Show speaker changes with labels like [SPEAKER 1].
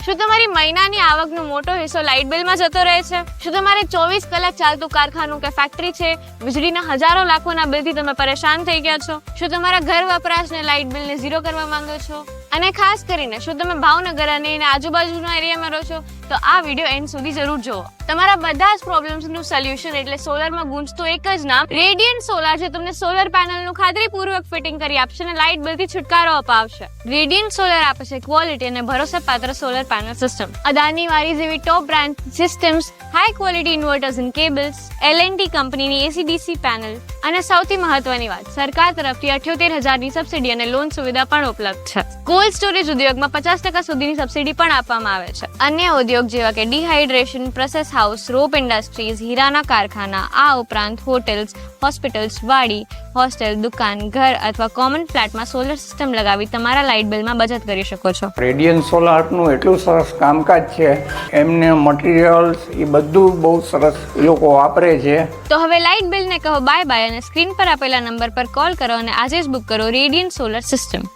[SPEAKER 1] શું તમારી મહિનાની આવકનો મોટો હિસ્સો લાઇટ બિલમાં જતો રહે છે? શું તમારે 24 કલાક ચાલતું કારખાનું કે ફેક્ટરી છે? વીજળીના હજારો લાખોના બિલથી તમે પરેશાન થઈ ગયા છો? શું તમારા ઘર વપરાશને લાઇટ બિલને ઝીરો કરવા માંગો છો? અને ખાસ કરીને શું તમે ભાવનગર અને એના આજુબાજુના એરિયામાં રહો છો? તો આ વિડીયો એન્ડ સુધી જરૂર જુઓ. તમારા બધા જ પ્રોબ્લેમ્સનું સોલ્યુશન એટલે સોલરમાં ગુંજતું એક જ નામ રેડિયન્ટ સોલાર છે. તમને સોલર પેનલનું ખાતરીપૂર્વક ફિટિંગ કરી આપશે અને લાઇટ બિલથી છુટકારો અપાવશે. રેડિયન્ટ સોલર આપે છે ક્વોલિટી અને ભરોસાપાત્ર solar panel system. Adani Waaree જેવી top brand systems, high quality inverters and cables, L&T કંપનીની AC/DC પેનલ અને સૌથી મહત્વની વાત, સરકાર તરફથી 78,000ની સબસિડી અને લોન સુવિધા પણ ઉપલબ્ધ છે. કોલ્ડ સ્ટોરેજ ઉદ્યોગમાં 50% સુધીની સબસિડી પણ આપવામાં આવે છે. અન્ય ઉદ્યોગ જેવા કે ડિહાઇડ્રેશન, પ્રોસેસ હાઉસ, રોપ ઇન્ડસ્ટ્રીઝ, હીરાના કારખાના, આ ઉપરાંત હોટેલ્સ, હોસ્પિટલ્સ, વાડી, હોસ્ટેલ, દુકાન, ઘર અથવા કોમન ફ્લેટમાં સોલર સિસ્ટમ લગાવી તમારા લાઇટ બિલમાં બચત કરી શકો છો.
[SPEAKER 2] રેડિયન્ટ સોલારનું એટલું સરસ કામકાજ છે, એમને મટીરિયલ્સ એ બધું બહુ સરસ એ લોકો વાપરે છે.
[SPEAKER 1] તો હવે લાઇટ બિલને કહો બાય બાય અને સ્ક્રીન પર આપેલા નંબર પર કોલ કરો અને આજે જ બુક કરો રેડિયન્ટ સોલર સિસ્ટમ.